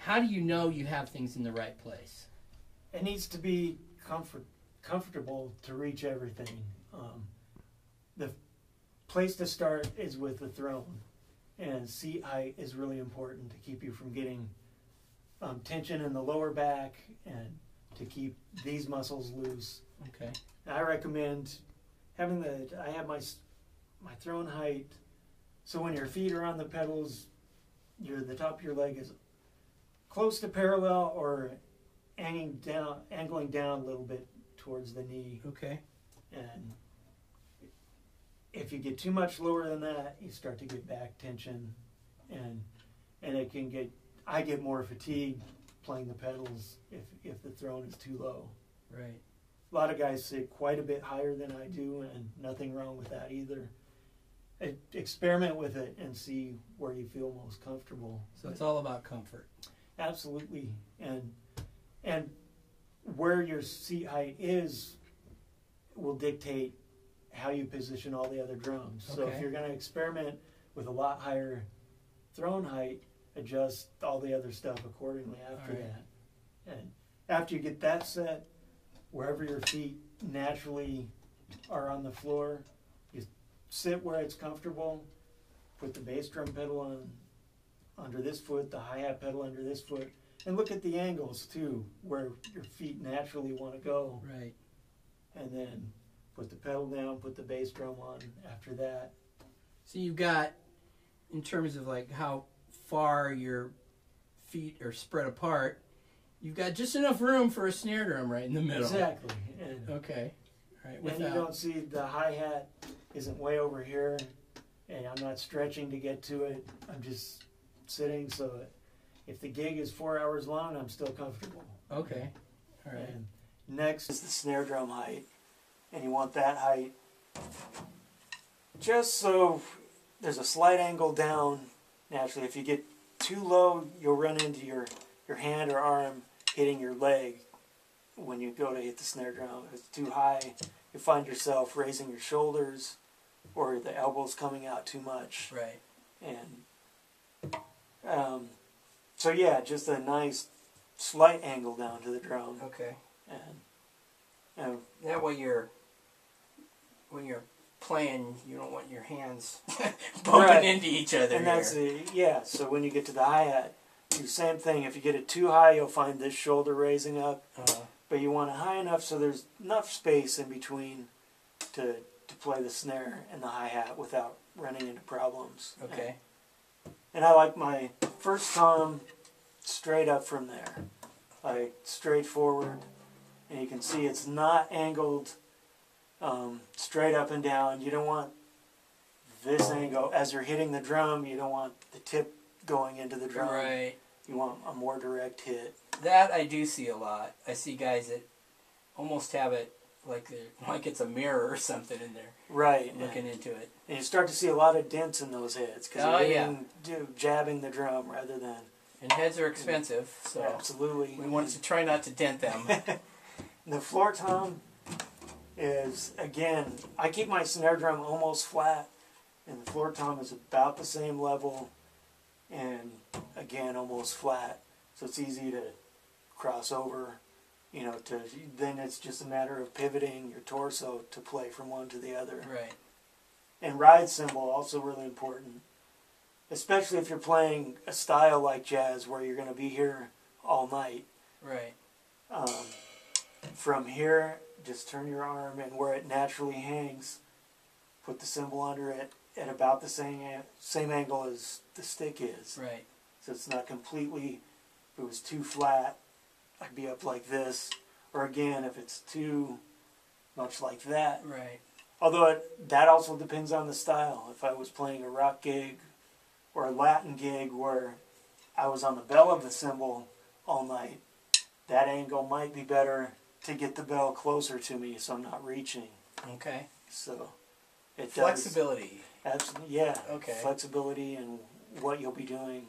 how do you know you have things in the right place? It needs to be comfortable to reach everything. The place to start is with the throne, and seat height is really important to keep you from getting tension in the lower back and to keep these muscles loose. Okay. I recommend having I have my throne height, so when your feet are on the pedals, the top of your leg is close to parallel or angling down a little bit towards the knee. Okay. And if you get too much lower than that, you start to get back tension, and it can I get more fatigued playing the pedals if the throne is too low. Right. A lot of guys sit quite a bit higher than I do, and nothing wrong with that either. Experiment with it and see where you feel most comfortable. So it's all about comfort. Absolutely. And where your seat height is will dictate how you position all the other drums. So if you're going to experiment with a lot higher throne height, adjust all the other stuff accordingly after that. And after you get that set, wherever your feet naturally are on the floor, you sit where it's comfortable, put the bass drum pedal on under this foot, the hi-hat pedal under this foot, and look at the angles too, where your feet naturally want to go. Right. And then put the pedal down, put the bass drum on after that. So you've got, in terms of like how far your feet are spread apart, you've got just enough room for a snare drum right in the middle. Exactly. And, okay. All right. And you don't see the hi-hat isn't way over here, and I'm not stretching to get to it. I'm just sitting, so if the gig is 4 hours long, I'm still comfortable. Okay. All right. And next is the snare drum height, and you want that height just so there's a slight angle down. Naturally, if you get too low, you'll run into your hand or arm hitting your leg when you go to hit the snare drum. If it's too high, you find yourself raising your shoulders or the elbows coming out too much. Right. And so yeah, just a nice slight angle down to the drum. Okay. And that way when you're playing, you don't want your hands bumping into each other. And that's so when you get to the hi-hat, do the same thing. If you get it too high, you'll find this shoulder raising up. But you want it high enough so there's enough space in between to play the snare and the hi-hat without running into problems. Okay. And I like my first tom straight up from there. Like straight forward. And you can see it's not angled straight up and down. You don't want this angle. As you're hitting the drum, you don't want the tip going into the drum. Right. You want a more direct hit. That I do see a lot. I see guys that almost have it like it's a mirror or something in there. Right. Looking into it. And you start to see a lot of dents in those heads because you're jabbing the drum rather than... And heads are expensive, so absolutely. We want to try not to dent them. The floor tom is, again, I keep my snare drum almost flat, and the floor tom is about the same level, and again, almost flat. So it's easy to cross over, then it's just a matter of pivoting your torso to play from one to the other. Right. And ride cymbal, also really important. Especially if you're playing a style like jazz where you're going to be here all night. Right. From here, just turn your arm, and where it naturally hangs, put the cymbal under it at about the same angle as the stick is. Right. So it's not completely, if it was too flat, I'd be up like this. Or again, if it's too much like that. Right. Although that also depends on the style. If I was playing a rock gig or a Latin gig where I was on the bell of the cymbal all night, that angle might be better to get the bell closer to me so I'm not reaching. Okay. So it flexibility. Absolutely, yeah. Okay. Flexibility and what you'll be doing